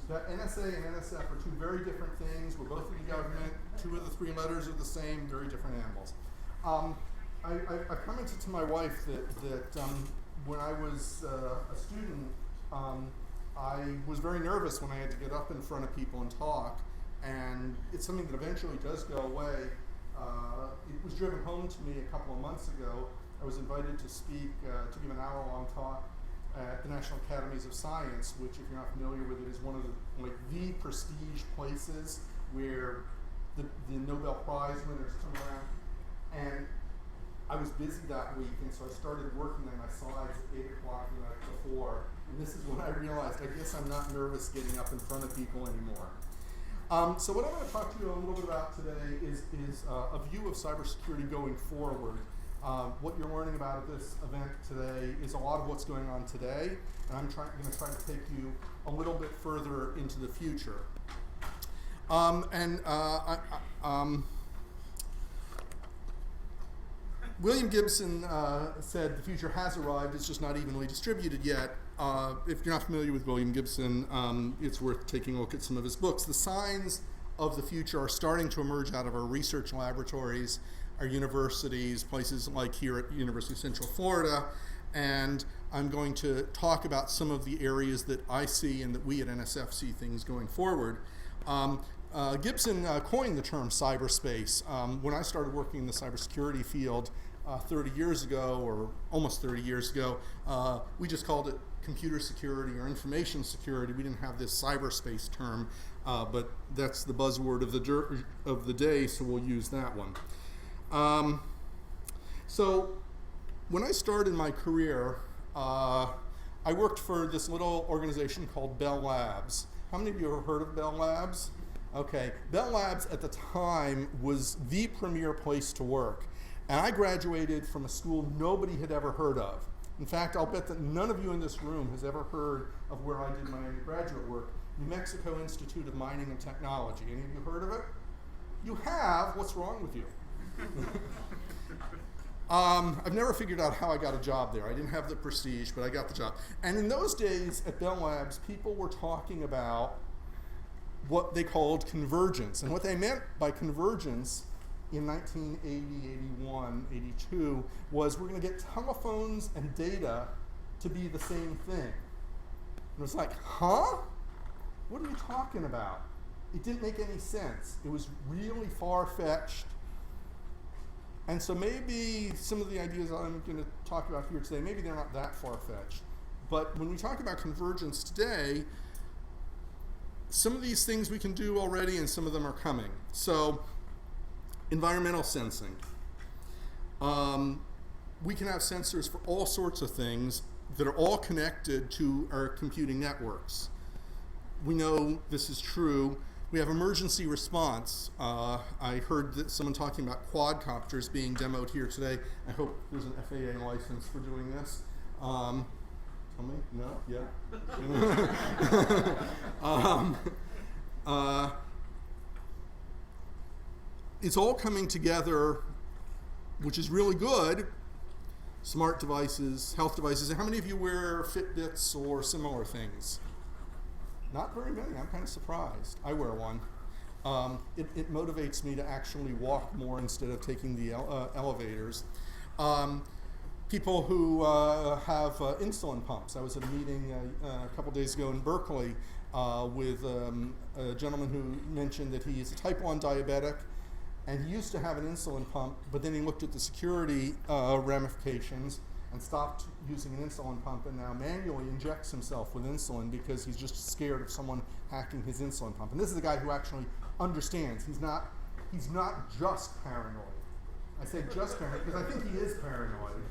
that NSA and NSF are two very different things. We're both in the government. Two of the three letters are the same, very different animals. I commented to my wife that when I was a student, I was very nervous when I had to get up in front of people and talk, and it's something that eventually does go away. It was driven home to me a couple of months ago. I was invited to speak, to give an hour-long talk at the National Academies of Science, which, if you're not familiar with it, is one of the prestige places where the Nobel Prize winners come around. And I was busy that week, and so I started working on my slides at 8 o'clock the night before. And this is when I realized, I guess I'm not nervous getting up in front of people anymore. So what I'm going to talk to you a little bit about today is a view of cybersecurity going forward. What you're learning about at this event today is a lot of what's going on today, and I'm going to try to take you a little bit further into the future. William Gibson said the future has arrived, it's just not evenly distributed yet. If you're not familiar with William Gibson, it's worth taking a look at some of his books. The signs of the future are starting to emerge out of our research laboratories, our universities, places like here at University of Central Florida, and I'm going to talk about some of the areas that I see and that we at NSF see things going forward. Gibson coined the term cyberspace. When I started working in the cybersecurity field 30 years ago, or almost 30 years ago, we just called it computer security or information security. We didn't have this cyberspace term, but that's the buzzword of the day, so we'll use that one. So when I started my career, I worked for this little organization called Bell Labs. How many of you have heard of Bell Labs? Okay, Bell Labs at the time was the premier place to work. And I graduated from a school nobody had ever heard of. In fact, I'll bet that none of you in this room has ever heard of where I did my undergraduate work, New Mexico Institute of Mining and Technology. Any of you heard of it? You have? What's wrong with you? I've never figured out how I got a job there. I didn't have the prestige, but I got the job. And in those days at Bell Labs, people were talking about what they called convergence. And what they meant by convergence in 1980, 81, 82 was we're going to get telephones and data to be the same thing. And it was like, huh? What are you talking about? It didn't make any sense. It was really far-fetched. And so maybe some of the ideas I'm going to talk about here today, maybe they're not that far-fetched. But when we talk about convergence today, some of these things we can do already and some of them are coming. So environmental sensing. We can have sensors for all sorts of things that are all connected to our computing networks. We know this is true. We have emergency response. I heard that someone talking about quadcopters being demoed here today. I hope there's an FAA license for doing this. Tell me? No? Yeah? It's all coming together, which is really good. Smart devices, health devices. How many of you wear Fitbits or similar things? Not very many. I'm kind of surprised. I wear one. It motivates me to actually walk more instead of taking the elevators. People who have insulin pumps. I was at a meeting a couple days ago in Berkeley with a gentleman who mentioned that he's a type 1 diabetic, and he used to have an insulin pump, but then he looked at the security ramifications and stopped using an insulin pump and now manually injects himself with insulin because he's just scared of someone hacking his insulin pump. And this is a guy who actually understands. He's not just paranoid. I say just paranoid because I think he is paranoid.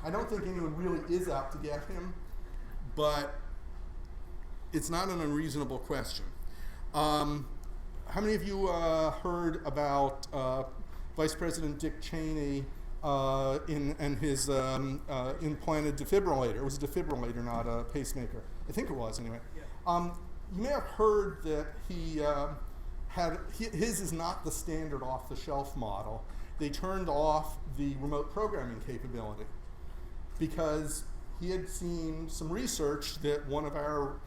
I don't think anyone really is out to get him, but it's not an unreasonable question. How many of you heard about Vice President Dick Cheney and his implanted defibrillator? It was a defibrillator, not a pacemaker. I think it was, anyway. Yeah. You may have heard that he his is not the standard off-the-shelf model. They turned off the remote programming capability because he had seen some research that one of our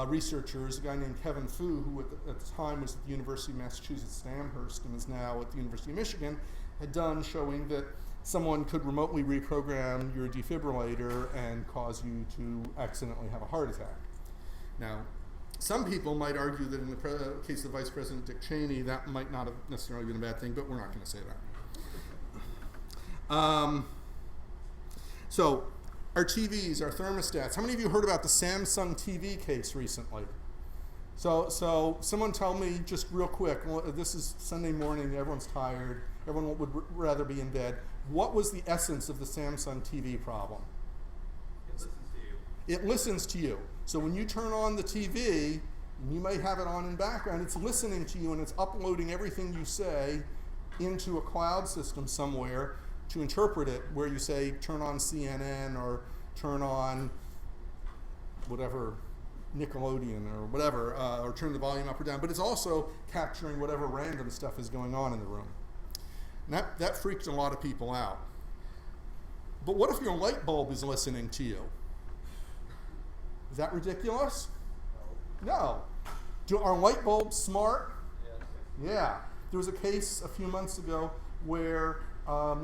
researchers, a guy named Kevin Fu, who at the time was at the University of Massachusetts Amherst and is now at the University of Michigan, had done, showing that someone could remotely reprogram your defibrillator and cause you to accidentally have a heart attack. Now, some people might argue that in the case of Vice President Dick Cheney, that might not have necessarily been a bad thing, but we're not going to say that. So, our TVs, our thermostats. How many of you heard about the Samsung TV case recently? So someone tell me just real quick, this is Sunday morning, everyone's tired, everyone would rather be in bed. What was the essence of the Samsung TV problem? It listens to you. It listens to you. So when you turn on the TV, you may have it on in background, it's listening to you and it's uploading everything you say into a cloud system somewhere to interpret it, where you say turn on CNN or turn on whatever, Nickelodeon or whatever, or turn the volume up or down, but it's also capturing whatever random stuff is going on in the room. And that freaked a lot of people out. But what if your light bulb is listening to you? Is that ridiculous? No. Are light bulbs smart? Yes. Yeah. There was a case a few months ago where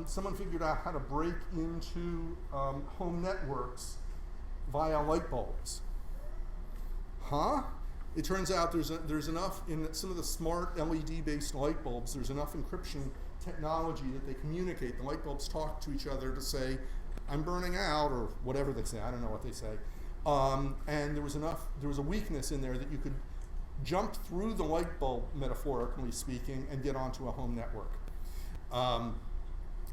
someone figured out how to break into home networks via light bulbs. Huh? It turns out there's enough in some of the smart LED-based light bulbs, there's enough encryption technology that they communicate. The light bulbs talk to each other to say, I'm burning out, or whatever they say. I don't know what they say. And there was a weakness in there that you could jump through the light bulb, metaphorically speaking, and get onto a home network.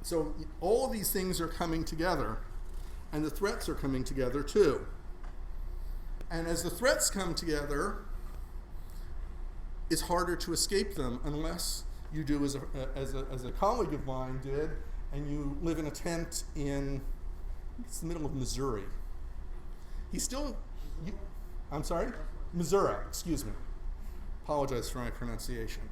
So all of these things are coming together, and the threats are coming together too. And as the threats come together, it's harder to escape them unless you do as a colleague of mine did, and you live in a tent in, it's the middle of Missouri. I'm sorry? Missouri, excuse me. Apologize for my pronunciation.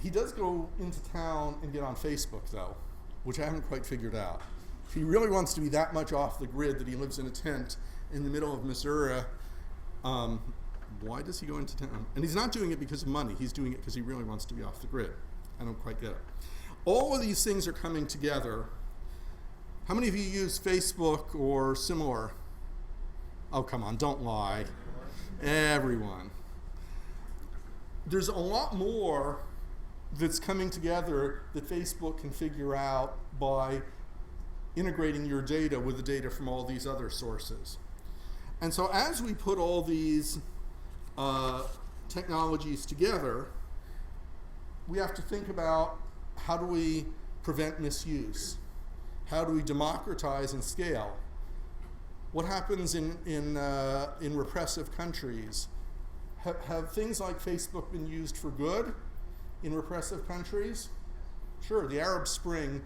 He does go into town and get on Facebook, though, which I haven't quite figured out. If he really wants to be that much off the grid that he lives in a tent in the middle of Missouri, why does he go into town? And he's not doing it because of money. He's doing it because he really wants to be off the grid. I don't quite get it. All of these things are coming together. How many of you use Facebook or similar? Oh, come on, don't lie. Everyone. There's a lot more that's coming together that Facebook can figure out by integrating your data with the data from all these other sources. And so as we put all these technologies together, we have to think about how do we prevent misuse? How do we democratize and scale? What happens in repressive countries? Have things like Facebook been used for good in repressive countries? Sure, the Arab Spring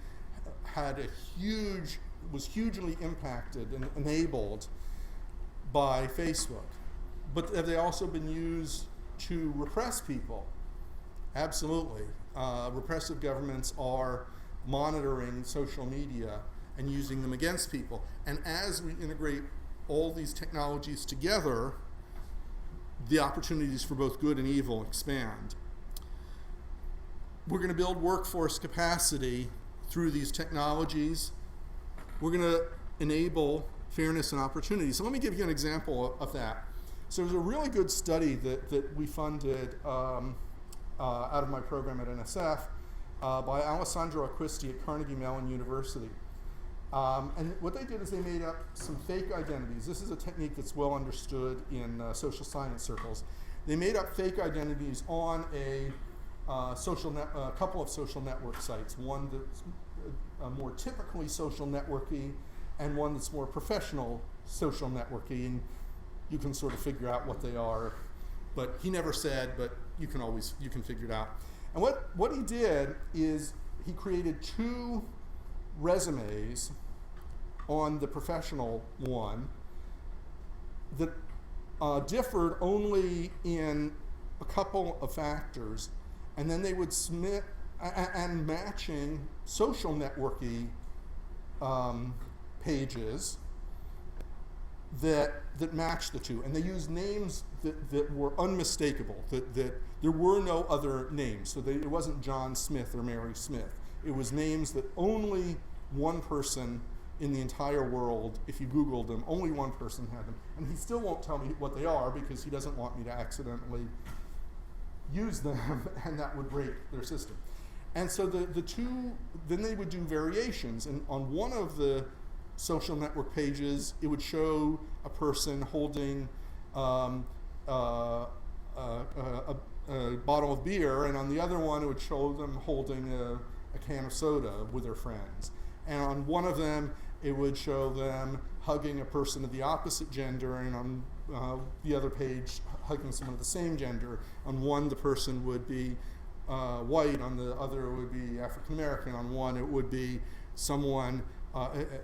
was hugely impacted and enabled by Facebook. But have they also been used to repress people? Absolutely. Repressive governments are monitoring social media and using them against people. And as we integrate all these technologies together, the opportunities for both good and evil expand. We're going to build workforce capacity through these technologies. We're going to enable fairness and opportunity. So let me give you an example of that. So there's a really good study that we funded out of my program at NSF by Alessandro Acquisti at Carnegie Mellon University. And what they did is they made up some fake identities. This is a technique that's well understood in social science circles. They made up fake identities on a couple of social network sites, one that's more typically social networky and one that's more professional social networky, and you can sort of figure out what they are. But he never said, but you can figure it out. And what he did is he created 2 resumes on the professional one that differed only in a couple of factors, and then they would submit and matching social networky pages that matched the two. And they used names that were unmistakable, that there were no other names. So it wasn't John Smith or Mary Smith. It was names that only one person in the entire world, if you Googled them, only one person had them. And he still won't tell me what they are because he doesn't want me to accidentally use them, and that would break their system. And so the two, then they would do variations. And on one of the social network pages, it would show a person holding a bottle of beer, and on the other one, it would show them holding a can of soda with their friends. And on one of them, it would show them hugging a person of the opposite gender, and on the other page, hugging someone of the same gender. On one, the person would be white, on the other, it would be African American. On one, it would be someone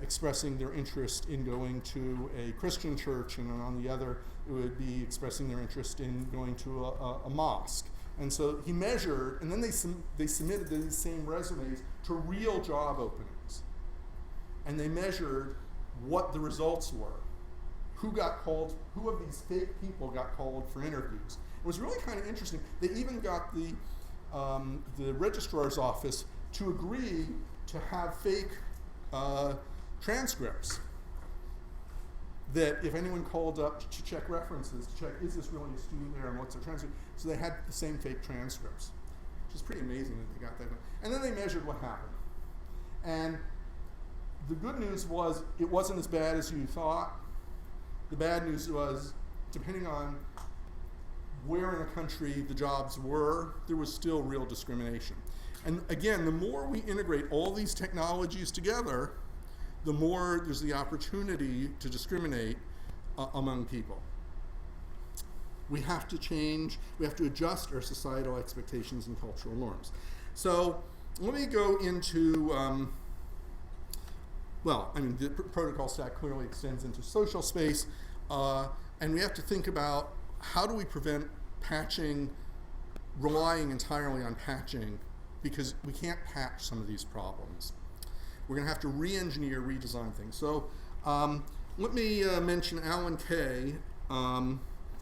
expressing their interest in going to a Christian church, and on the other, it would be expressing their interest in going to a mosque. And so he measured, and then they submitted these same resumes to real job openings. And they measured what the results were. Who got called, who of these fake people got called for interviews. It was really kind of interesting. They even got the registrar's office to agree to have fake transcripts. That if anyone called up to check references, to check, is this really a student there and what's their transcript? So they had the same fake transcripts, which is pretty amazing that they got that. And then they measured what happened. And the good news was it wasn't as bad as you thought. The bad news was, depending on where in the country the jobs were, there was still real discrimination. And again, the more we integrate all these technologies together, the more there's the opportunity to discriminate among people. We have to change, we have to adjust our societal expectations and cultural norms. So let me go into, well, I mean, the protocol stack clearly extends into social space, and we have to think about how do we prevent patching, relying entirely on patching, because we can't patch some of these problems. We're going to have to re-engineer, redesign things. So let me mention Alan Kay,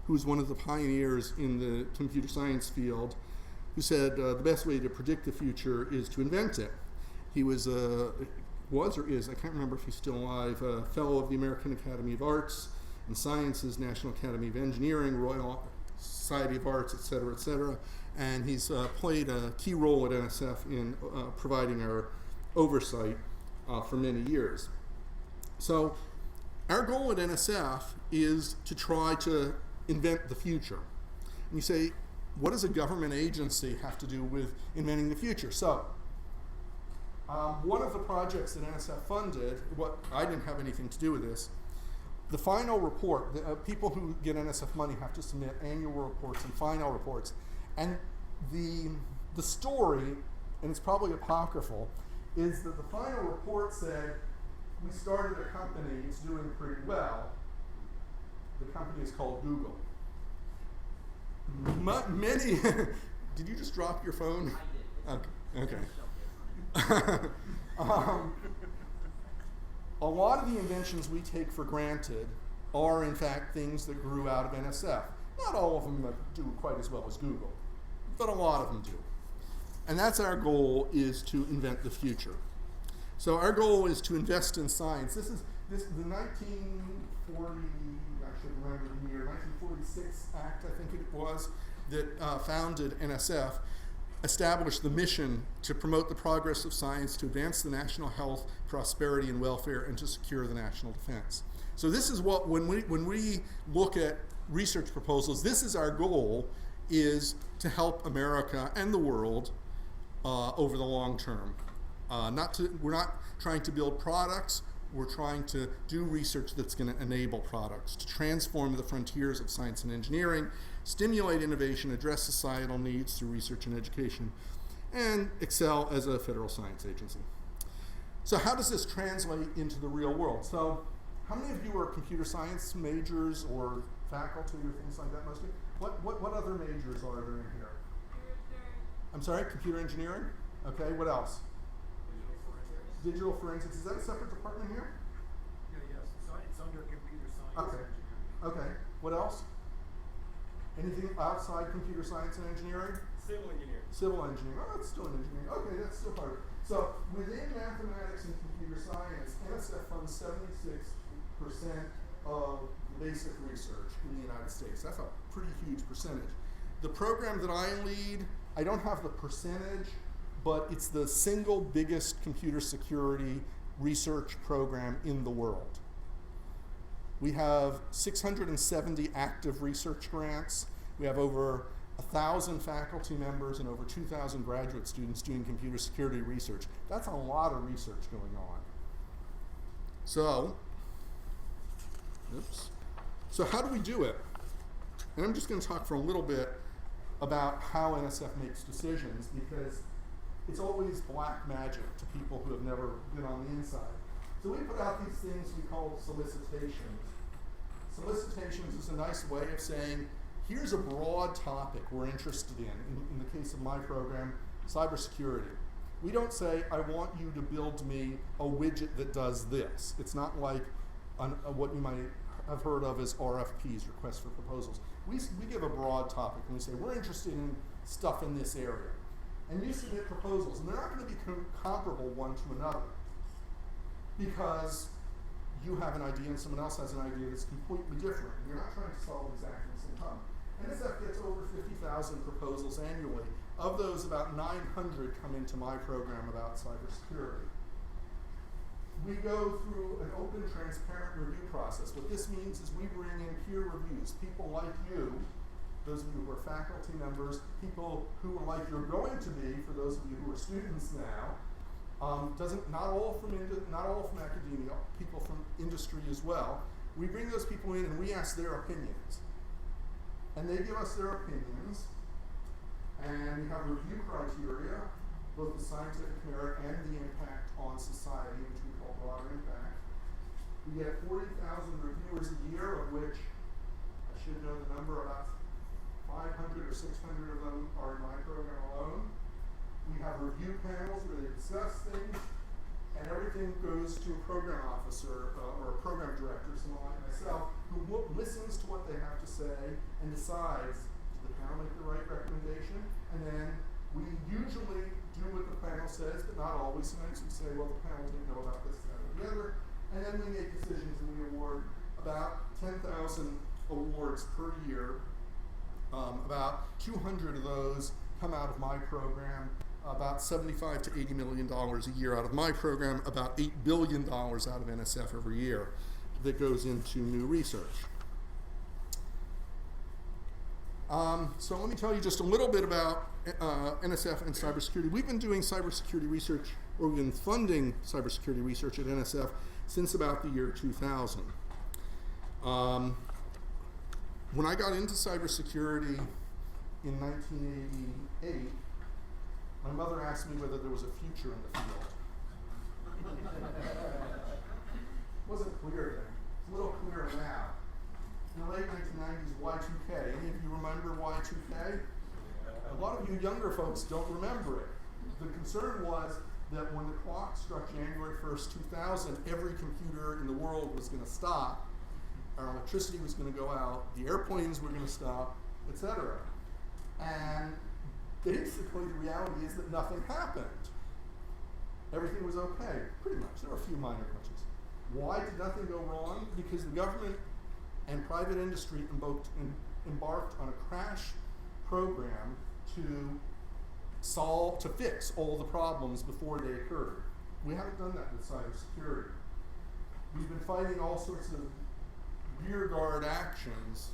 who's one of the pioneers in the computer science field, who said the best way to predict the future is to invent it. He was or is, I can't remember if he's still alive, a fellow of the American Academy of Arts and Sciences, National Academy of Engineering, Royal Society of Arts, et cetera, and he's played a key role at NSF in providing our oversight for many years. So our goal at NSF is to try to invent the future. And you say, what does a government agency have to do with inventing the future? So one of the projects that NSF funded, I didn't have anything to do with this, the final report, people who get NSF money have to submit annual reports and final reports. And the story, and it's probably apocryphal, is that the final report said, we started a company, it's doing pretty well. The company is called Google. Many, did you just drop your phone? I did. Okay. A lot of the inventions we take for granted are in fact things that grew out of NSF. Not all of them do quite as well as Google, but a lot of them do. And that's our goal, is to invent the future. So our goal is to invest in science. This is the 1940, I should remember the year, 1946 Act, I think it was, that founded NSF, established the mission to promote the progress of science, to advance the national health, prosperity, and welfare, and to secure the national defense. So this is what, when we look at research proposals, this is our goal, is to help America and the world over the long term. We're not trying to build products, we're trying to do research that's going to enable products, to transform the frontiers of science and engineering, stimulate innovation, address societal needs through research and education, and excel as a federal science agency. So how does this translate into the real world? So how many of you are computer science majors or faculty or things like that mostly? What other majors are there in here? I'm sorry, computer engineering? Okay, what else? Digital forensics. Is that a separate department here? Yeah, yes. It's under computer science. Okay. What else? Anything outside computer science and engineering? Civil engineering. Civil engineering. Oh, that's still engineering. Okay, that's still part of it. So within mathematics and computer science, NSF funds 76% of the basic research in the United States. That's a pretty huge percentage. The program that I lead, I don't have the percentage, but it's the single biggest computer security research program in the world. We have 670 active research grants. We have over 1,000 faculty members and over 2,000 graduate students doing computer security research. That's a lot of research going on. So how do we do it? And I'm just going to talk for a little bit about how NSF makes decisions, because it's always black magic to people who have never been on the inside. So we put out these things we call solicitations. Solicitations is a nice way of saying, here's a broad topic we're interested in the case of my program, cybersecurity. We don't say, I want you to build me a widget that does this. It's not like what you might have heard of as RFPs, requests for proposals. We give a broad topic and we say, we're interested in stuff in this area. And you submit proposals, and they're not going to be comparable one to another, because you have an idea and someone else has an idea that's completely different. You're not trying to solve exactly the same problem. NSF gets over 50,000 proposals annually. Of those, about 900 come into my program about cybersecurity. We go through an open, transparent review process. What this means is we bring in peer reviews, people like you, those of you who are faculty members, people who are like you're going to be, for those of you who are students now. Not all from academia, people from industry as well. We bring those people in and we ask their opinions. And they give us their opinions, and we have review criteria, both the scientific merit and the impact on society, which we call broader impact. We get 40,000 reviewers a year, of which I should know the number, about 500 or 600 of them are in my program alone. We have review panels where they discuss things, and everything goes to a program officer or a program director, someone like myself, who listens to what they have to say and decides, does the panel make the right recommendation? And then we usually do what the panel says, but not always. Sometimes we say, well, the panel didn't know about this, that, or the other. And then we make decisions and we award about 10,000 awards per year. About 200 of those come out of my program. About $75 to $80 million a year out of my program, about $8 billion out of NSF every year that goes into new research. So let me tell you just a little bit about NSF and cybersecurity. We've been doing cybersecurity research, or we've been funding cybersecurity research at NSF since about the year 2000. When I got into cybersecurity in 1988, my mother asked me whether there was a future in the field. It wasn't clear then. It's a little clearer now. In the late 1990s, Y2K. Any of you remember Y2K? A lot of you younger folks don't remember it. The concern was that when the clock struck January 1st, 2000, every computer in the world was going to stop, our electricity was going to go out, the airplanes were going to stop, etc. And basically, the reality is that nothing happened. Everything was okay, pretty much. There were a few minor glitches. Why did nothing go wrong? Because the government and private industry embarked on a crash program to fix all the problems before they occurred. We haven't done that with cybersecurity. We've been fighting all sorts of rear guard actions.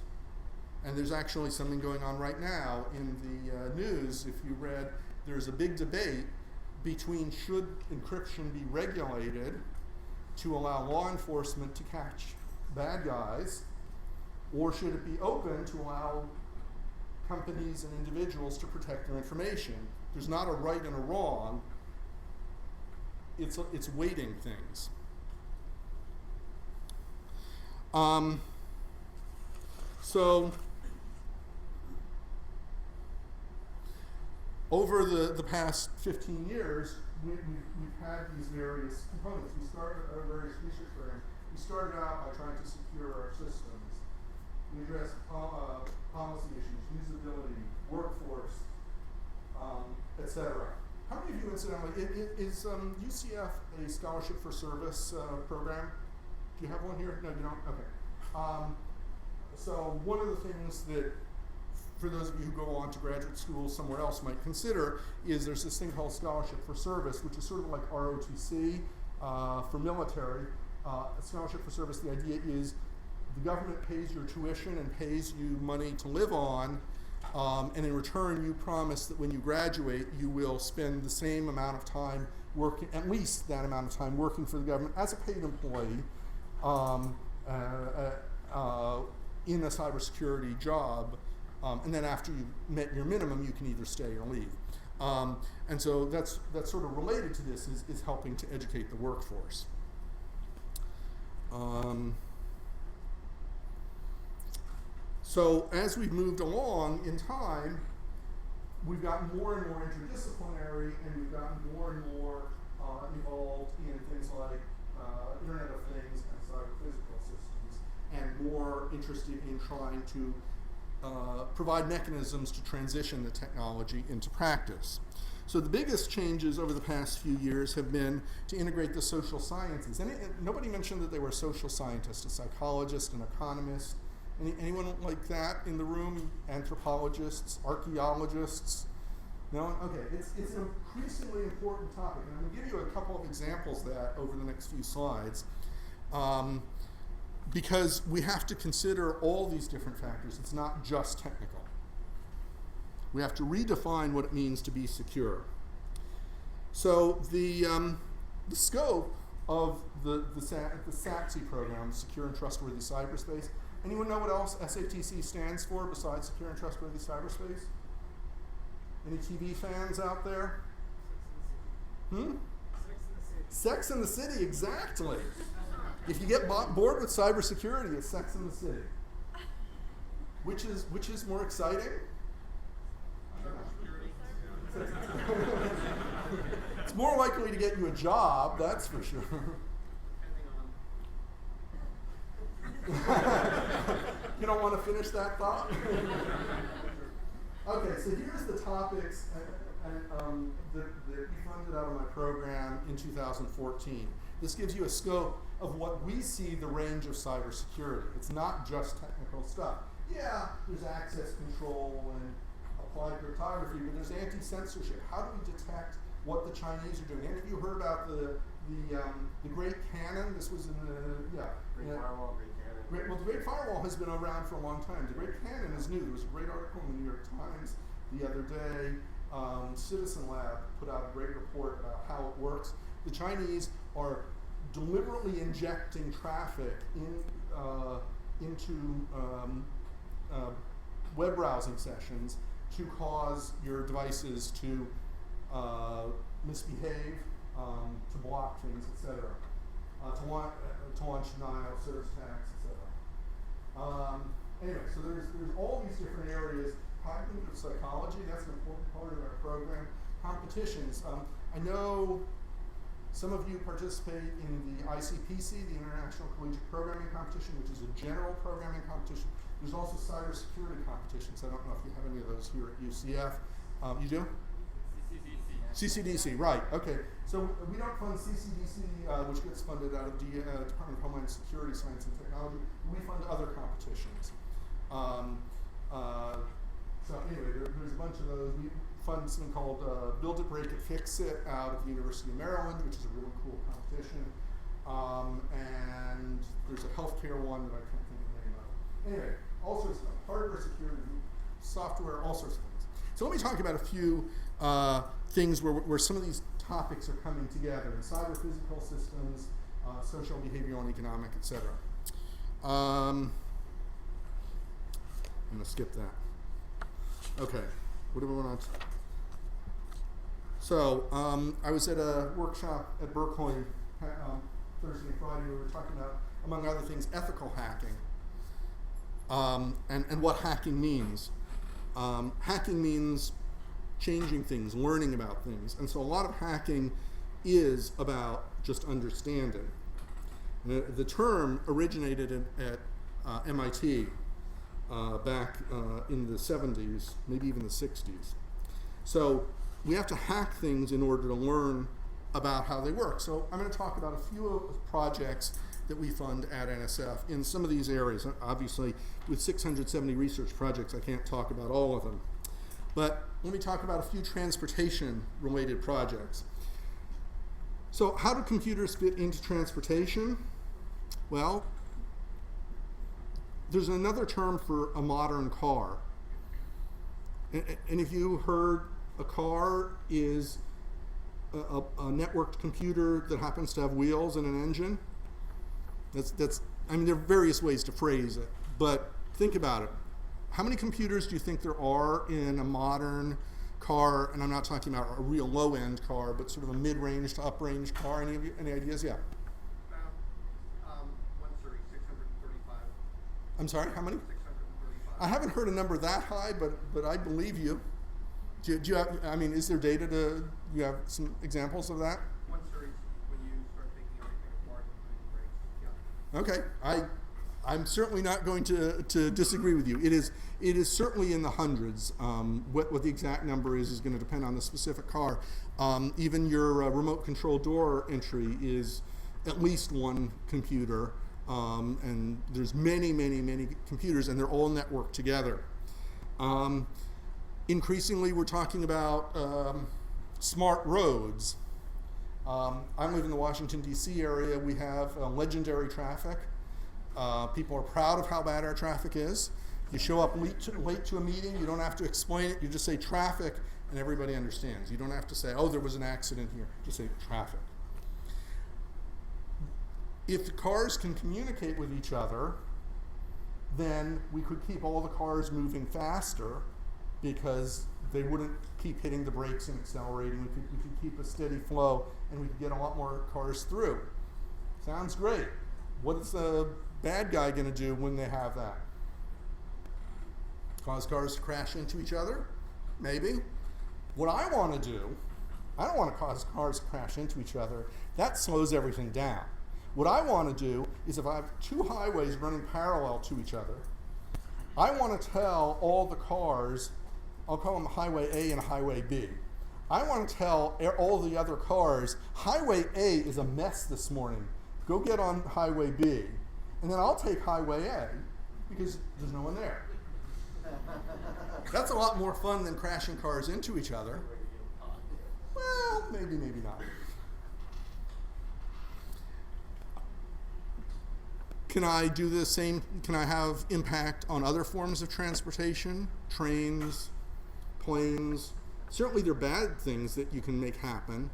And there's actually something going on right now in the news. If you read, there's a big debate between should encryption be regulated to allow law enforcement to catch bad guys, or should it be open to allow companies and individuals to protect their information. There's not a right and a wrong. It's weighting things. So over the past 15 years, we've had these various components. We started our various research programs. We started out by trying to secure our systems. We address policy issues, usability, workforce, etc. How many of you, incidentally, is UCF a scholarship for service program? Do you have one here? No, you don't? Okay. So one of the things that, for those of you who go on to graduate school somewhere else might consider, is there's this thing called scholarship for service, which is sort of like ROTC for military. Scholarship for service, the idea is the government pays your tuition and pays you money to live on, and in return you promise that when you graduate you will spend the same amount of time working, at least that amount of time working for the government as a paid employee in a cybersecurity job, and then after you've met your minimum you can either stay or leave. And so that's sort of related to this, is helping to educate the workforce. So as we've moved along in time, we've gotten more and more interdisciplinary, and we've gotten more and more involved in things like Internet of Things and cyber-physical systems, and more interested in trying to provide mechanisms to transition the technology into practice. So the biggest changes over the past few years have been to integrate the social sciences. Nobody mentioned that they were a social scientist, a psychologist, an economist. Anyone like that in the room? Anthropologists, archaeologists? No? Okay, it's an increasingly important topic, and I'm going to give you a couple of examples of that over the next few slides, because we have to consider all these different factors. It's not just technical. We have to redefine what it means to be secure. So the scope of the SaTC program, Secure and Trustworthy Cyberspace. Anyone know what else SATC stands for besides Secure and Trustworthy Cyberspace? Any TV fans out there? Sex in the City, exactly. If you get bored with cybersecurity, it's Sex in the City. Which is more exciting? It's more likely to get you a job, that's for sure. You don't want to finish that thought? Okay, so here's the topics that we funded out of my program in 2014. This gives you a scope of what we see the range of cybersecurity. It's not just technical stuff. Yeah, there's access control and applied cryptography, but there's anti-censorship. How do we detect what the Chinese are doing? Any of you heard about the Great Cannon? This was in the, Great Firewall, Great Cannon. Well, the Great Firewall has been around for a long time. The Great Cannon is new. There was a great article in the New York Times the other day. Citizen Lab put out a great report about how it works. The Chinese are deliberately injecting traffic into web browsing sessions to cause your devices to misbehave, to block things, etc., to launch denial of service attacks, etc. Anyway, so there's all these different areas. Cognitive psychology, that's an important part of our program. Competitions. I know some of you participate in the ICPC, the International Collegiate Programming Competition, which is a general programming competition. There's also cybersecurity competitions. I don't know if you have any of those here at UCF. You do? CCDC, right, okay. So we don't fund CCDC, which gets funded out of the Department of Homeland Security, Science and Technology. We fund other competitions. So anyway, there's a bunch of those. We fund something called Build It, Break It, Fix It out of the University of Maryland, which is a really cool competition. And there's a healthcare one that I can't think of the name of. Anyway, all sorts of stuff. Hardware security, software, all sorts of things. So let me talk about a few things where some of these topics are coming together in cyber-physical systems, social, behavioral, and economic, etc. I'm going to skip that. Okay, what do we want to? So I was at a workshop at Berkeley Thursday and Friday. We were talking about, among other things, ethical hacking and what hacking means. Hacking means changing things, learning about things, and so a lot of hacking is about just understanding. The term originated at MIT. back in the 70s, maybe even the 60s. So we have to hack things in order to learn about how they work. So I'm going to talk about a few projects that we fund at NSF in some of these areas. Obviously, with 670 research projects, I can't talk about all of them. But let me talk about a few transportation-related projects. So how do computers fit into transportation? Well, there's another term for a modern car. And if you heard, a car is a networked computer that happens to have wheels and an engine. I mean, there are various ways to phrase it, but think about it. How many computers do you think there are in a modern car? And I'm not talking about a real low-end car, but sort of a mid-range to up-range car. Any ideas? Yeah. 635. I'm sorry, how many? 635. I haven't heard a number that high, but I believe you. Do you have, I mean, is there data do you have some examples of that? 130 when you start taking everything apart, including brakes. Yeah. Okay, I'm certainly not going to disagree with you. It is certainly in the hundreds. What the exact number is going to depend on the specific car. Even your remote control door entry is at least one computer, and there's many computers, and they're all networked together. Increasingly, we're talking about smart roads. I live in the Washington, D.C. area. We have legendary traffic. People are proud of how bad our traffic is. You show up late to a meeting, you don't have to explain it. You just say traffic, and everybody understands. You don't have to say, oh, there was an accident here. Just say traffic. If the cars can communicate with each other, then we could keep all the cars moving faster because they wouldn't keep hitting the brakes and accelerating. We could keep a steady flow, and we could get a lot more cars through. Sounds great. What's the bad guy going to do when they have that? Cause cars to crash into each other? Maybe. What I want to do, I don't want to cause cars to crash into each other. That slows everything down. What I want to do is, if I have two highways running parallel to each other, I want to tell all the cars, I'll call them Highway A and Highway B. I want to tell all the other cars, Highway A is a mess this morning. Go get on Highway B. And then I'll take Highway A because there's no one there. That's a lot more fun than crashing cars into each other. Well, maybe not. Can I do the same? Can I have impact on other forms of transportation? Trains, planes. Certainly there are bad things that you can make happen.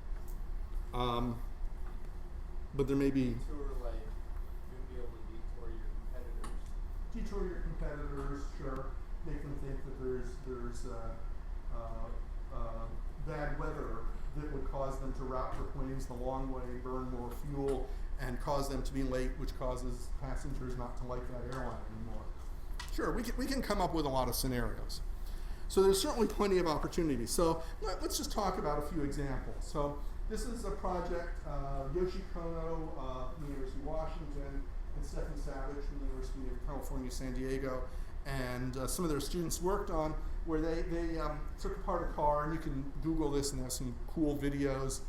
But there may be... You'll be able to detour your competitors. Detour your competitors, sure. Make them think that there's bad weather that would cause them to route their planes the long way, burn more fuel, and cause them to be late, which causes passengers not to like that airline anymore. Sure, we can come up with a lot of scenarios. So there's certainly plenty of opportunities. So let's just talk about a few examples. So this is a project, Yoshi Kono from the University of Washington and Stefan Savage from the University of California, San Diego, and some of their students worked on, where they took apart a car, and you can Google this and have some cool videos.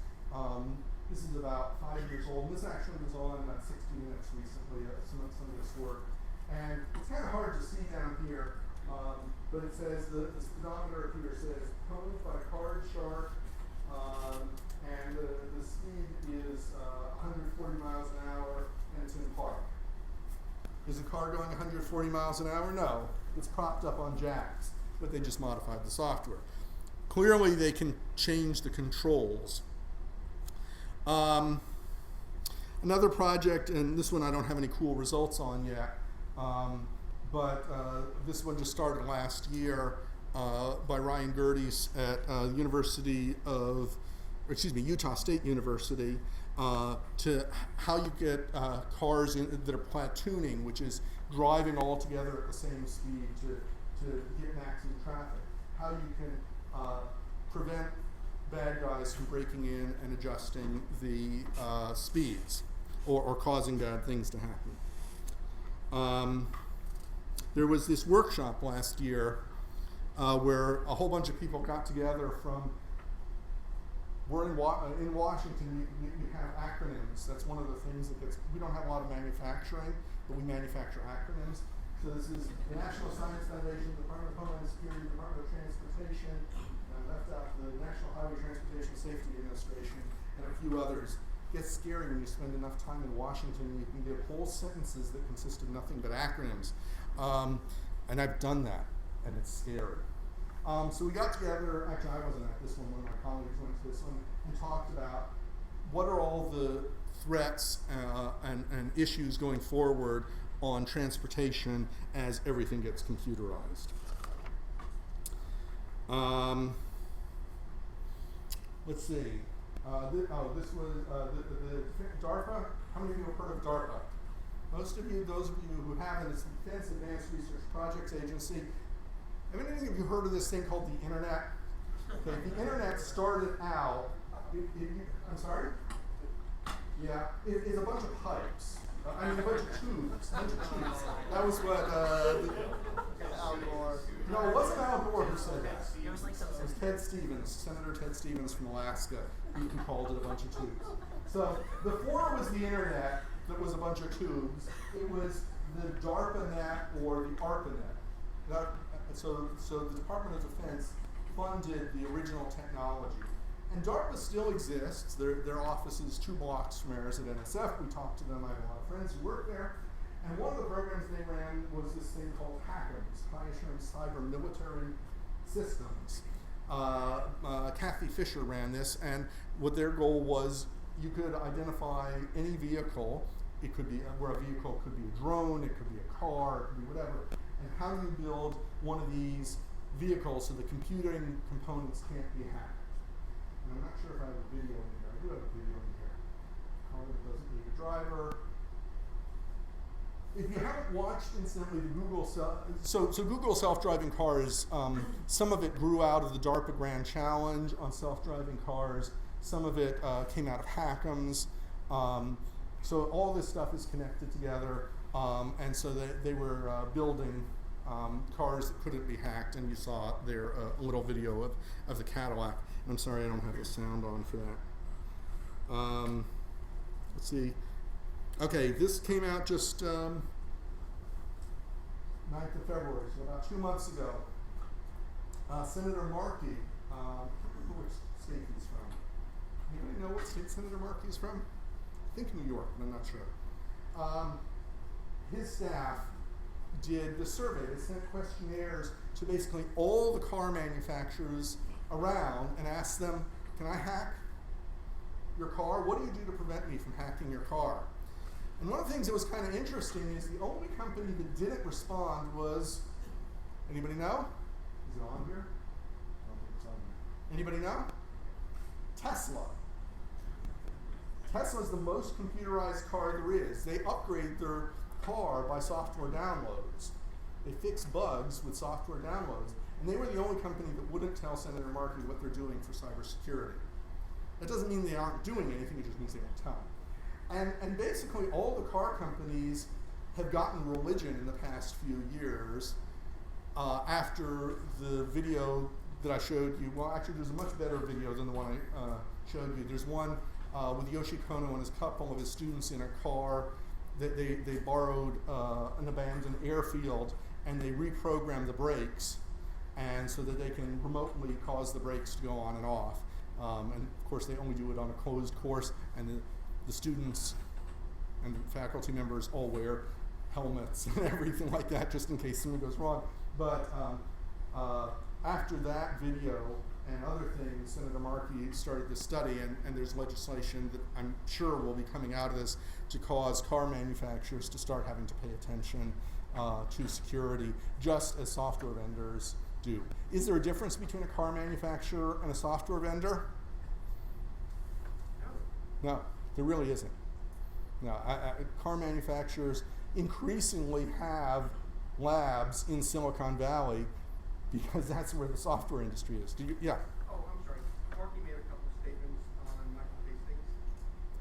This is about 5 years old, and this actually was on about 60 Minutes recently, some of this work. And it's kind of hard to see down here, but it says, the speedometer here says, pwned by card shark, and the speed is 140 miles an hour, and it's in park. Is the car going 140 miles an hour? No. It's propped up on jacks, but they just modified the software. Clearly, they can change the controls. Another project, and this one I don't have any cool results on yet, but this one just started last year by Ryan Gerdes at Utah State University, to how you get cars that are platooning, which is driving all together at the same speed to get maximum traffic. How you can prevent bad guys from breaking in and adjusting the speeds or causing bad things to happen. There was this workshop last year where a whole bunch of people got together from, we're in Washington, you have acronyms. That's one of the things that gets, we don't have a lot of manufacturing, but we manufacture acronyms. So this is the National Science Foundation, Department of Homeland Security, Department of Transportation, and I left out the National Highway Transportation Safety Administration, and a few others. It gets scary when you spend enough time in Washington and you can get whole sentences that consist of nothing but acronyms. And I've done that, and it's scary. So we got together, actually I wasn't at this one, one of my colleagues went to this one, and talked about what are all the threats and issues going forward on transportation as everything gets computerized. Let's see. This was the DARPA. How many of you have heard of DARPA? Most of you, those of you who haven't, it's the Defense Advanced Research Projects Agency. Have any of you heard of this thing called the Internet? Okay, the Internet started out, I'm sorry? Yeah, it's a bunch of pipes. A bunch of tubes. That was what, Al Gore. no, it wasn't Al Gore who said that. It was like some It was Ted Stevens, Senator Ted Stevens from Alaska. He called it a bunch of tubes. So before it was the Internet that was a bunch of tubes, it was the DARPANET or the ARPANET. So the Department of Defense funded the original technology. And DARPA still exists. Their office is 2 blocks from ours at NSF. We talked to them. I have a lot of friends who work there. And one of the programs they ran was this thing called HACMS, High Assurance Cyber Military Systems. Kathy Fisher ran this, and what their goal was, you could identify any vehicle. It could be where a vehicle could be a drone, it could be a car, it could be whatever. And how do you build one of these vehicles so the computing components can't be hacked? And I'm not sure if I have a video in here. I do have a video in here. Car that doesn't need a driver. If you haven't watched, incidentally, the Google Google self-driving cars, some of it grew out of the DARPA Grand Challenge on self-driving cars. Some of it came out of HACMS. So all this stuff is connected together. And so they were building cars that couldn't be hacked, and you saw there a little video of the Cadillac. I'm sorry I don't have the sound on for that. Let's see. Okay, this came out just 9th of February, so about 2 months ago. Senator Markey, I can't remember which state he's from. Anybody know what state Senator Markey is from? I think New York, but I'm not sure. His staff did the survey. They sent questionnaires to basically all the car manufacturers around and asked them, can I hack your car? What do you do to prevent me from hacking your car? And one of the things that was kind of interesting is the only company that didn't respond was, anybody know? Is it on here? I don't think it's on here. Anybody know? Tesla. Tesla is the most computerized car there is. They upgrade their car by software downloads. They fix bugs with software downloads. And they were the only company that wouldn't tell Senator Markey what they're doing for cybersecurity. That doesn't mean they aren't doing anything, it just means they won't tell them. And basically all the car companies have gotten religion in the past few years after the video that I showed you. Well, actually there's a much better video than the one I showed you. There's one with Yoshi Kono and his couple of his students in a car. They borrowed an abandoned airfield and they reprogrammed the brakes, and so that they can remotely cause the brakes to go on and off. And of course they only do it on a closed course, and the students and the faculty members all wear helmets and everything like that just in case something goes wrong. But after that video and other things, Senator Markey started this study, and there's legislation that I'm sure will be coming out of this to cause car manufacturers to start having to pay attention to security, just as software vendors do. Is there a difference between a car manufacturer and a software vendor? No, there really isn't. No, car manufacturers increasingly have labs in Silicon Valley because that's where the software industry is. Do you, yeah? Oh, I'm sorry. Markey made a couple of statements on Michael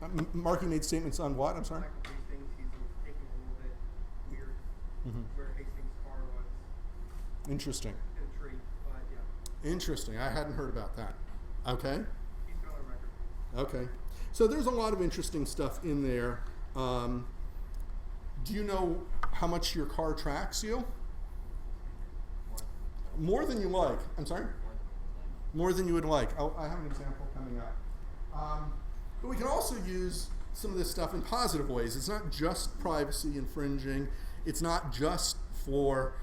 Hastings. Markey made statements on what? I'm sorry? Michael Hastings, he's taking a little bit weird, where Hastings' car Interesting. in a tree, but yeah, Interesting. I hadn't heard about that. Okay. he's got on record. Okay. So there's a lot of interesting stuff in there. Do you know how much your car tracks you? More than you like. I'm sorry? More than you would like. I have an example coming up. But we can also use some of this stuff in positive ways. It's not just privacy infringing. It's not just for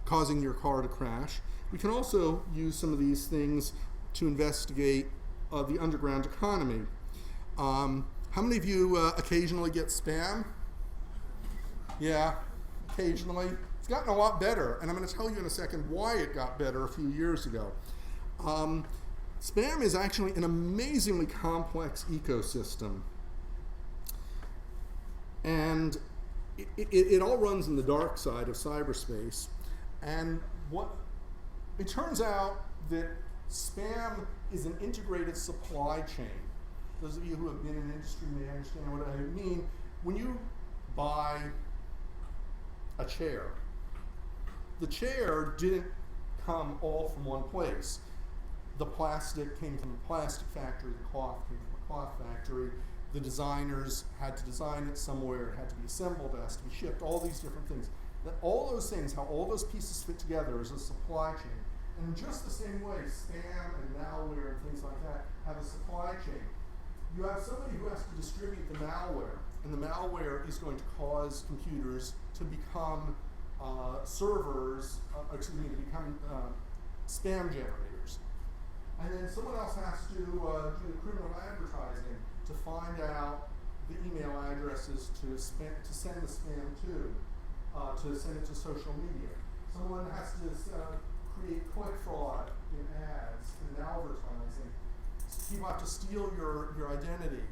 causing your car to crash. We can also use some of these things to investigate the underground economy. How many of you occasionally get spam? Yeah, occasionally. It's gotten a lot better, and I'm going to tell you in a second why it got better a few years ago. Spam is actually an amazingly complex ecosystem, and it all runs in the dark side of cyberspace. And what it turns out that spam is an integrated supply chain. Those of you who have been in industry may understand what I mean. When you buy a chair, the chair didn't come all from one place. The plastic came from the plastic factory, the cloth came from the cloth factory, the designers had to design it somewhere, it had to be assembled, it has to be shipped, all these different things. All those things, how all those pieces fit together is a supply chain. And in just the same way, spam and malware and things like that have a supply chain. You have somebody who has to distribute the malware, and the malware is going to cause computers to become servers, to become spam generators. And then someone else has to do the criminal advertising to find out the email addresses to send the spam to send it to social media. Someone has to create click fraud in ads and advertising. People have to steal your identity.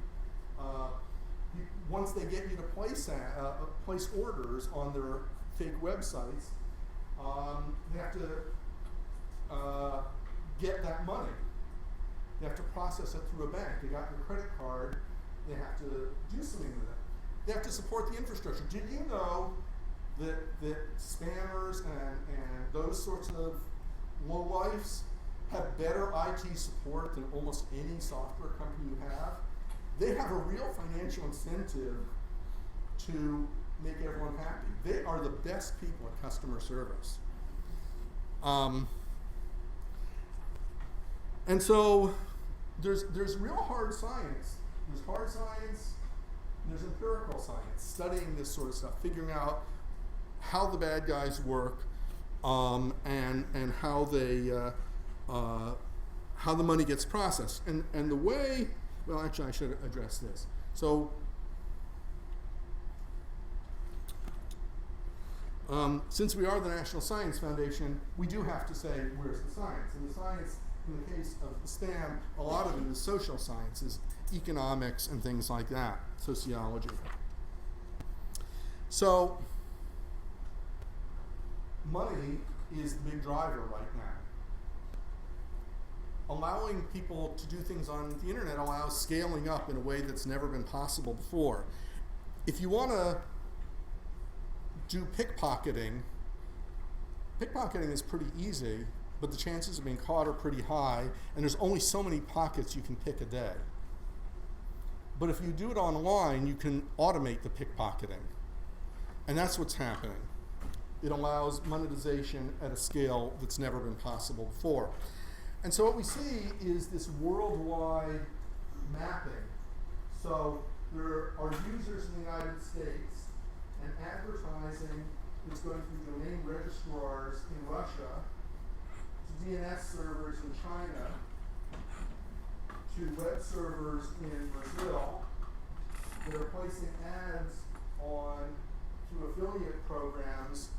Once they get you to place orders on their fake websites, they have to get that money. They have to process it through a bank. They got your credit card. They have to do something with it. They have to support the infrastructure. Did you know that spammers and those sorts of lowlifes have better IT support than almost any software company you have? They have a real financial incentive to make everyone happy. They are the best people at customer service. And so there's real hard science. There's hard science, and there's empirical science, studying this sort of stuff, figuring out how the bad guys work, and how they how the money gets processed. And the way, well, actually I should address this. So since we are the National Science Foundation, we do have to say, where's the science? And the science, in the case of the spam, a lot of it is social sciences, economics, and things like that, sociology. So money is the big driver right now. Allowing people to do things on the internet allows scaling up in a way that's never been possible before. If you want to do pickpocketing is pretty easy, but the chances of being caught are pretty high, and there's only so many pockets you can pick a day. But if you do it online, you can automate the pickpocketing. And that's what's happening. It allows monetization at a scale that's never been possible before. And so what we see is this worldwide mapping. So there are users in the United States, and advertising is going through domain registrars in Russia, to DNS servers in China, to web servers in Brazil that are placing ads on through affiliate programs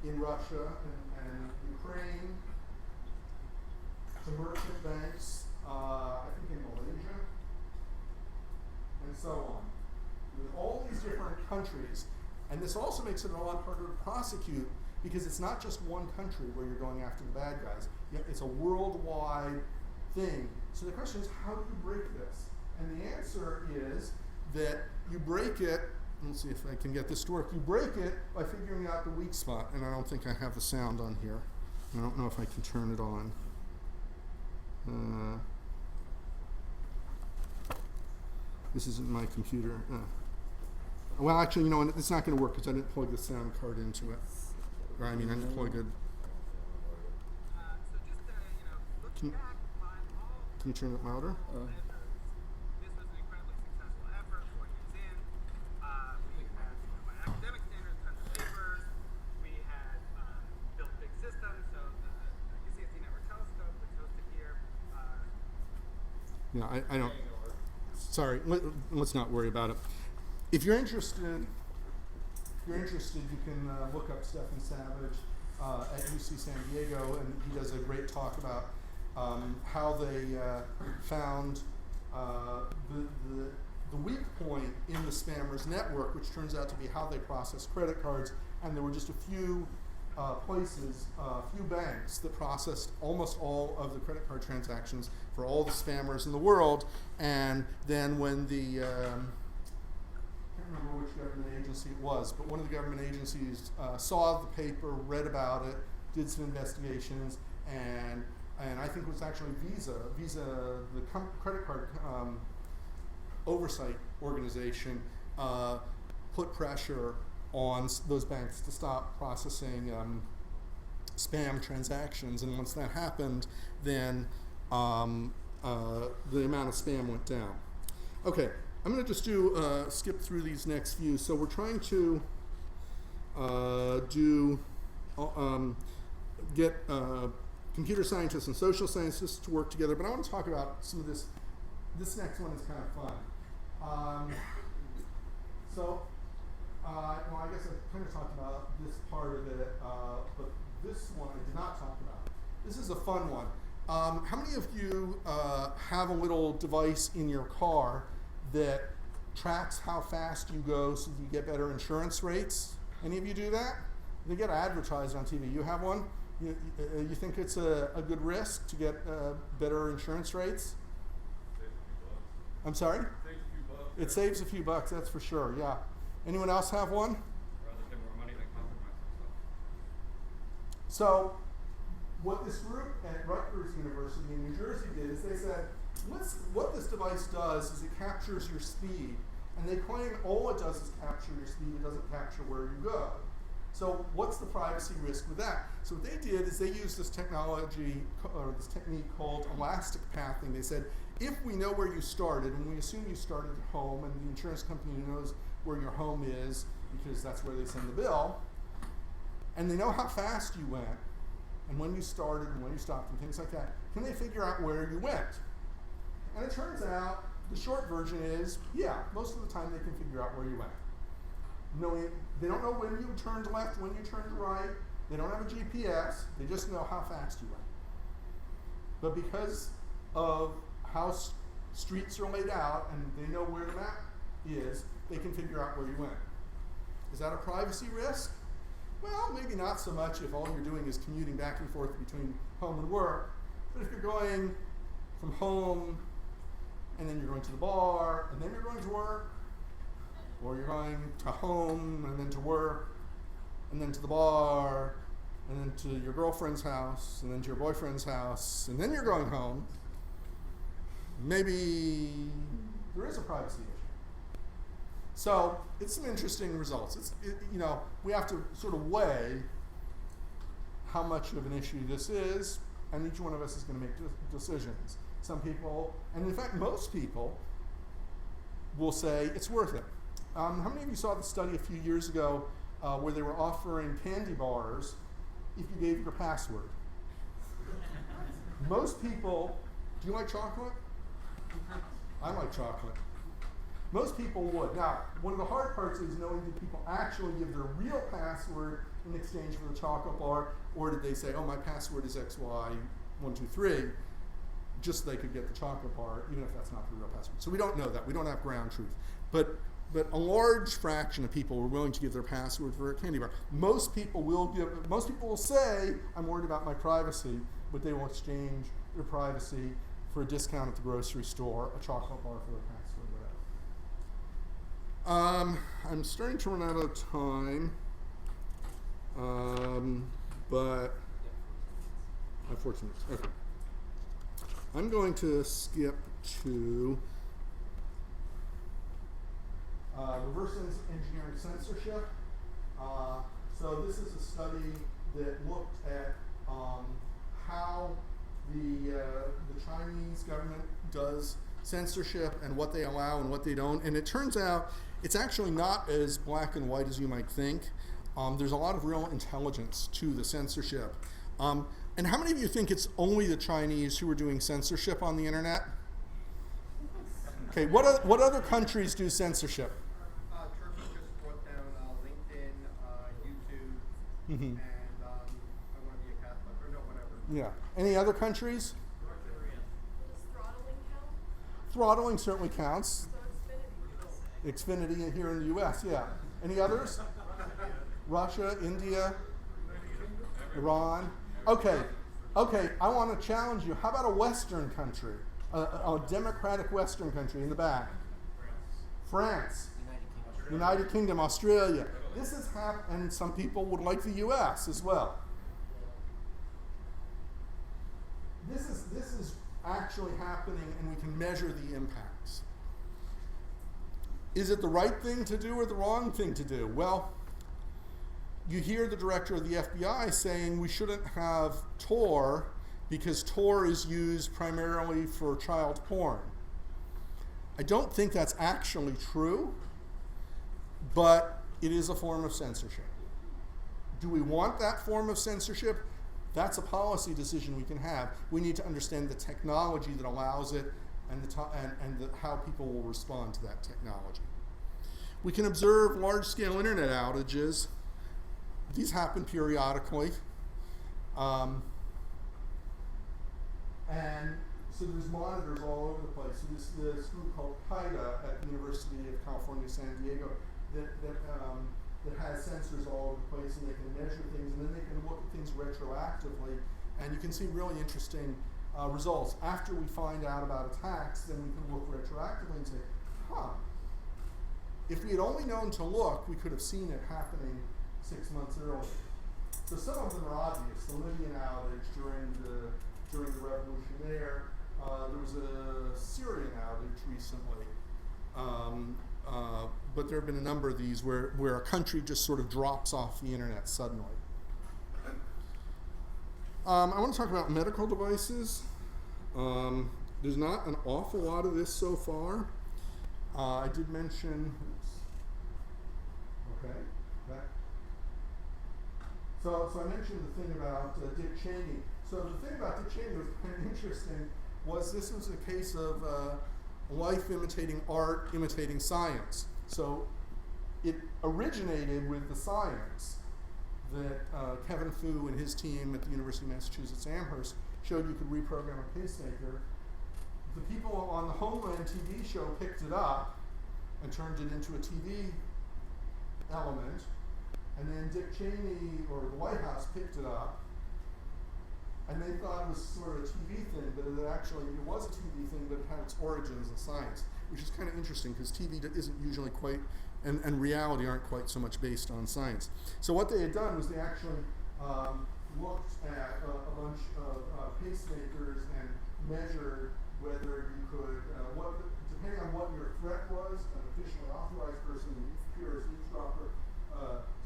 in Russia and Ukraine, to merchant banks, I think in Malaysia, and so on. With all these different countries, and this also makes it a lot harder to prosecute because it's not just one country where you're going after the bad guys. It's a worldwide thing. So the question is, how do you break this? And the answer is that you break it let's see if I can get this to work. You break it by figuring out the weak spot, and I don't think I have the sound on here. I don't know if I can turn it on. This isn't my computer. Well, actually, you know, it's not going to work because I didn't plug the sound card into it. Or I mean, I didn't plug it. Can you turn it louder? This was an incredibly successful effort 4 years in. We had, by academic standards, tons of papers. We had built big systems, so the UCSD Network Telescope that's hosted here. Yeah, I don't. Sorry, let's not worry about it. If you're interested, you can look up Stephen Savage at UC San Diego, and he does a great talk about how they found the weak point in the spammers network, which turns out to be how they process credit cards. And there were just a few places, a few banks that processed almost all of the credit card transactions for all the spammers in the world. And then when the, I can't remember which government agency it was, but one of the government agencies saw the paper, read about it, did some investigations, and I think it was actually Visa, the credit card oversight organization, put pressure on those banks to stop processing spam transactions. And once that happened, then the amount of spam went down. Okay, I'm going to just skip through these next few. So we're trying to get computer scientists and social scientists to work together, but I want to talk about some of this. This next one is kind of fun. Well, I guess I kind of talked about this part of it, but this one I did not talk about. This is a fun one. How many of you have a little device in your car that tracks how fast you go so that you get better insurance rates? Any of you do that? They get advertised on TV. You have one? You think it's a good risk to get better insurance rates? I'm sorry? It saves a few bucks, that's for sure, yeah. Anyone else have one? So, what this group at Rutgers University in New Jersey did is they said, what this device does is it captures your speed. And they claim all it does is capture your speed, it doesn't capture where you go. So what's the privacy risk with that? So what they did is they used this technology, or this technique called elastic pathing. They said, if we know where you started, and we assume you started at home, and the insurance company knows where your home is, because that's where they send the bill, and they know how fast you went, and when you started, and when you stopped, and things like that, can they figure out where you went? And it turns out, the short version is, yeah, most of the time they can figure out where you went. They don't know when you turned left, when you turned right. They don't have a GPS. They just know how fast you went. But because of how streets are laid out and they know where the map is, they can figure out where you went. Is that a privacy risk? Well, maybe not so much if all you're doing is commuting back and forth between home and work. But if you're going from home and then you're going to the bar and then you're going to work, or you're going to home and then to work and then to the bar and then to your girlfriend's house and then to your boyfriend's house and then you're going home, maybe there is a privacy issue. So it's some interesting results. We have to sort of weigh how much of an issue this is, and each one of us is going to make decisions. Some people, and in fact most people, will say it's worth it. How many of you saw the study a few years ago where they were offering candy bars if you gave your password? Most people, do you like chocolate? I like chocolate. Most people would. Now, one of the hard parts is knowing, did people actually give their real password in exchange for the chocolate bar, or did they say, oh, my password is XY123, just so they could get the chocolate bar, even if that's not the real password. So we don't know that. We don't have ground truth. But a large fraction of people were willing to give their password for a candy bar. Most people will say, I'm worried about my privacy, but they will exchange their privacy for a discount at the grocery store, a chocolate bar for their password, I'm starting to run out of time, but I have 14 minutes. Okay. I'm going to skip to reverse engineering censorship. So this is a study that looked at how the Chinese government does censorship and what they allow and what they don't. And it turns out it's actually not as black and white as you might think. There's a lot of real intelligence to the censorship. And how many of you think it's only the Chinese who are doing censorship on the internet? Okay, what other countries do censorship? Turkey just brought down LinkedIn, YouTube, Mm-hmm. and I want to be a Catholic, or no, whatever. Yeah. Any other countries? Does throttling count? Throttling certainly counts. So Xfinity here in the US, yeah. Any others? Russia, India, Iran. Okay, I want to challenge you. How about a Western country? A democratic Western country in the back? France. United Kingdom, Australia. This is and some people would like the US as well. This is actually happening, and we can measure the impacts. Is it the right thing to do or the wrong thing to do? Well, you hear the director of the FBI saying we shouldn't have Tor because Tor is used primarily for child porn. I don't think that's actually true, but it is a form of censorship. Do we want that form of censorship? That's a policy decision we can have. We need to understand the technology that allows it and how people will respond to that technology. We can observe large-scale internet outages. These happen periodically. And so there's monitors all over the place. So this group called PIDA at the University of California, San Diego, that has sensors all over the place, and they can measure things, and then they can look at things retroactively, and you can see really interesting results. After we find out about attacks, then we can look retroactively and say, if we had only known to look, we could have seen it happening 6 months earlier. So some of them are obvious. The Libyan outage during the revolution there. There was a Syrian outage recently. But there have been a number of these where a country just sort of drops off the internet suddenly. I want to talk about medical devices. There's not an awful lot of this so far. I did mention, So I mentioned the thing about Dick Cheney. So the thing about Dick Cheney was kind of interesting was this was a case of life imitating art, imitating science. So it originated with the science that Kevin Fu and his team at the University of Massachusetts Amherst showed you could reprogram a pacemaker. The people on the Homeland TV show picked it up and turned it into a TV element. And then Dick Cheney or the White House picked it up, and they thought it was sort of a TV thing, but it was a TV thing, but it had its origins in science, which is kind of interesting because TV isn't usually quite, and reality aren't quite so much based on science. So what they had done was they actually looked at a bunch of pacemakers and measured whether you could, depending on what your threat was, an officially authorized person, pure eavesdropper,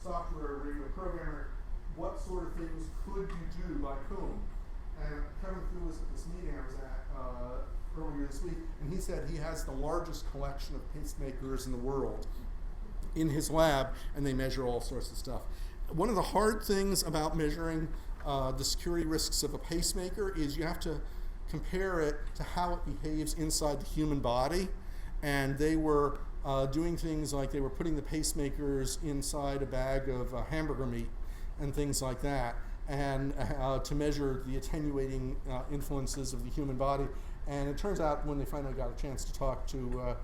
software radio programmer, what sort of things could you do by whom? And Kevin Fu was at this meeting I was at earlier this week, and he said he has the largest collection of pacemakers in the world in his lab, and they measure all sorts of stuff. One of the hard things about measuring the security risks of a pacemaker is you have to compare it to how it behaves inside the human body, and they were doing things like they were putting the pacemakers inside a bag of hamburger meat and things like that, and to measure the attenuating influences of the human body. And it turns out when they finally got a chance to talk to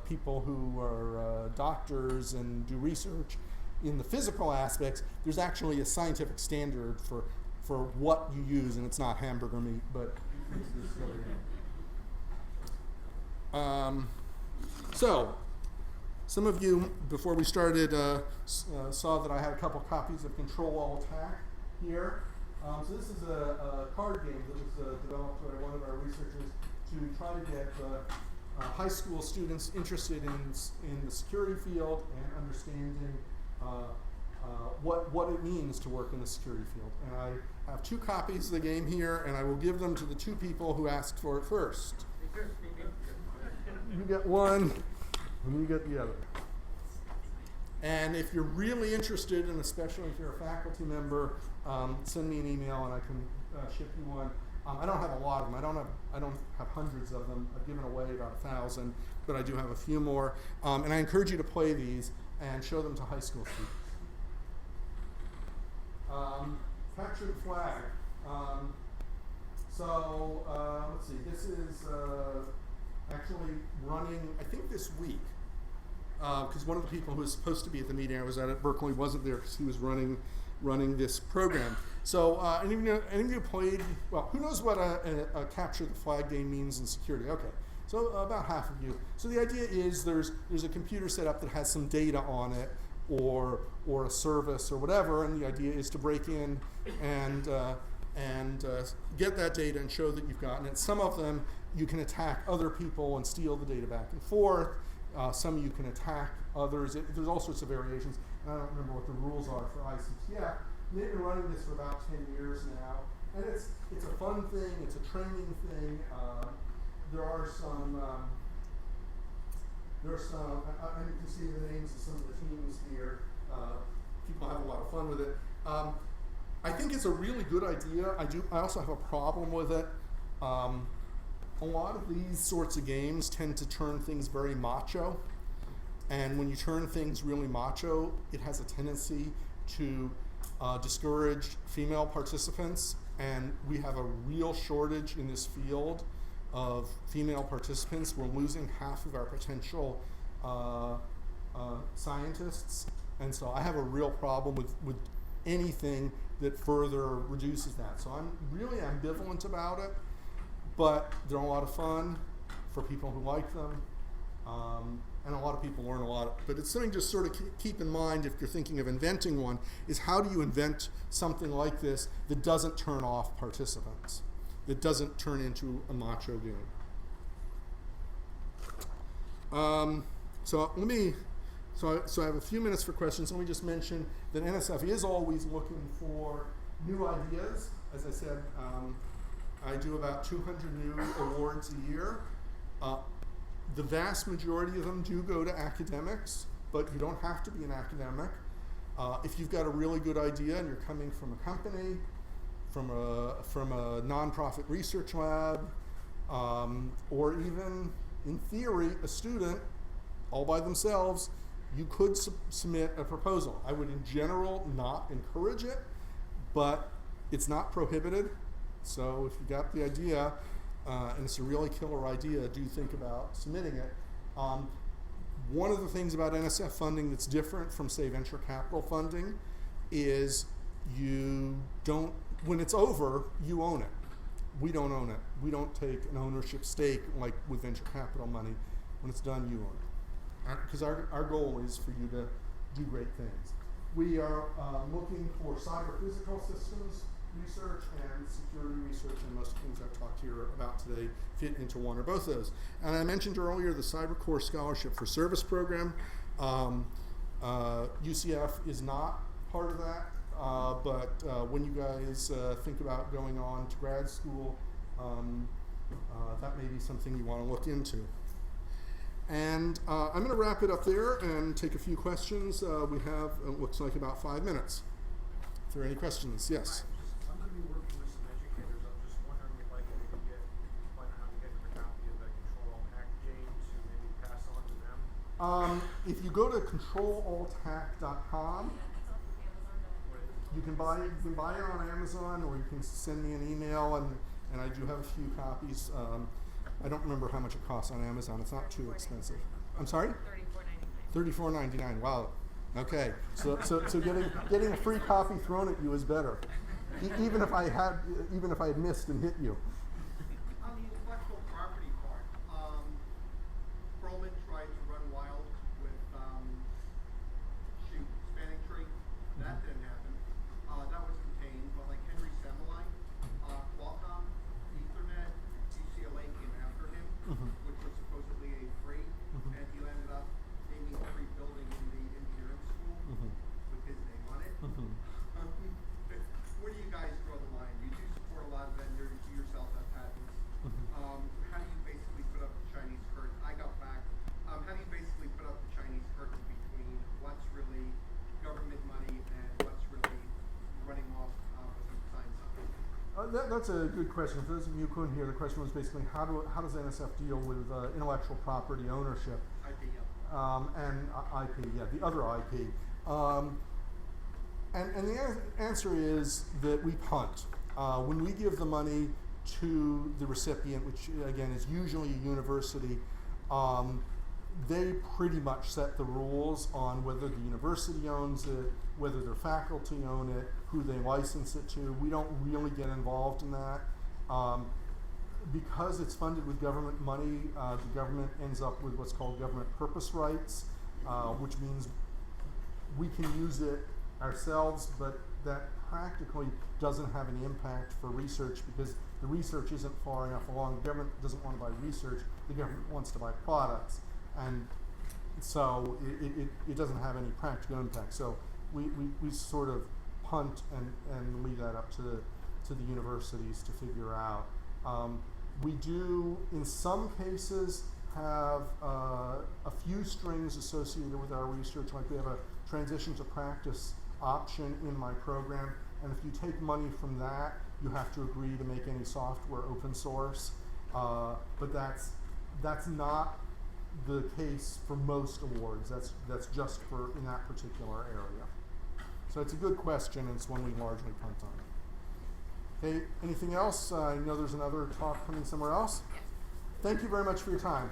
people who are doctors and do research in the physical aspects, there's actually a scientific standard for what you use, and it's not hamburger meat, but So Some of you, before we started, saw that I had a couple copies of Control Alt Attack here. So this is a card game that was developed by one of our researchers to try to get high school students interested in the security field and understanding what it means to work in the security field. And I have 2 copies of the game here, and I will give them to the 2 people who asked for it first. You get one, and you get the other. And if you're really interested, and especially if you're a faculty member, send me an email and I can ship you one. I don't have a lot of them. I don't have hundreds of them. I've given away about 1,000, but I do have a few more. And I encourage you to play these and show them to high school students. Capture the flag. Let's see. This is actually running, I think, this week. Because one of the people who was supposed to be at the meeting I was at Berkeley wasn't there because he was running this program. So any of you played, well, who knows what a capture the flag game means in security? Okay, so about half of you. So the idea is there's a computer set up that has some data on it or a service or whatever, and the idea is to break in and get that data and show that you've gotten it. Some of them you can attack other people and steal the data back and forth. Some you can attack others. There's all sorts of variations. And I don't remember what the rules are for ICTF. They've been running this for about 10 years now. And it's a fun thing. It's a training thing. There are some, and you can see the names of some of the teams here. People have a lot of fun with it. I think it's a really good idea. I also have a problem with it. A lot of these sorts of games tend to turn things very macho. And when you turn things really macho, it has a tendency to discourage female participants. And we have a real shortage in this field of female participants. We're losing half of our potential scientists. And so I have a real problem with anything that further reduces that. So I'm really ambivalent about it. But they're a lot of fun for people who like them, and a lot of people learn a lot. But it's something to sort of keep in mind if you're thinking of inventing one, is how do you invent something like this that doesn't turn off participants, that doesn't turn into a macho game. So I have a few minutes for questions. Let me just mention that NSF is always looking for new ideas. As I said, I do about 200 new awards a year. The vast majority of them do go to academics, but you don't have to be an academic. If you've got a really good idea and you're coming from a company, from a nonprofit research lab, or even, in theory, a student all by themselves, you could submit a proposal. I would, in general, not encourage it, but it's not prohibited. So if you got the idea, and it's a really killer idea, do think about submitting it. One of the things about NSF funding that's different from, say, venture capital funding is you don't, when it's over, you own it. We don't own it. We don't take an ownership stake like with venture capital money. When it's done, you own it. Because our goal is for you to do great things. We are looking for cyber-physical systems research and security research, and most things I've talked here about today fit into one or both of those. And I mentioned earlier the CyberCore Scholarship for Service program. UCF is not part of that, but when you guys think about going on to grad school, that may be something you want to look into. And I'm going to wrap it up there and take a few questions. We have, it looks like, about 5 minutes. If there are any questions, yes? I'm going to be working with some educators. I'm just wondering if I can maybe find out how to get a copy of the Control Alt Hack game to maybe pass on to them. If you go to controlalthack.com, you can buy it on Amazon, or you can send me an email, and I do have a few copies. I don't remember how much it costs on Amazon. It's not too expensive. I'm sorry? $34.99. Wow. Okay. So getting a free copy thrown at you is better, even if I had missed and hit you. On the intellectual property part, Perlman tried to run wild with That didn't happen. That was contained, but like Henry Semelai, Qualcomm, Ethernet, UCLA came after him, which was supposedly a free, and he ended up naming every building in the engineering school with his name on it. Where do you guys draw the line? You do support a lot of vendors. You yourself have patents. How do you basically put up the Chinese curtain? I got back. How do you basically put up the Chinese curtain between what's really government money and what's really running off with a signed something? That's a good question. For those of you who couldn't hear, the question was basically how does NSF deal with intellectual property ownership? IP, yeah. And IP, yeah, the other IP. And the answer is that we punt. When we give the money to the recipient, which again is usually a university, they pretty much set the rules on whether the university owns it, whether their faculty own it, who they license it to. We don't really get involved in that. Because it's funded with government money, the government ends up with what's called government purpose rights, which means we can use it ourselves, but that practically doesn't have any impact for research because the research isn't far enough along. The government doesn't want to buy research, the government wants to buy products. And so it doesn't have any practical impact. So we sort of punt and leave that up to the universities to figure out. We do, in some cases, have a few strings associated with our research, like we have a transition to practice option in my program, and if you take money from that, you have to agree to make any software open source. But that's not the case for most awards. That's just for in that particular area. So it's a good question, and it's one we largely punt on. Okay, anything else? I know there's another talk coming somewhere else. Thank you very much for your time.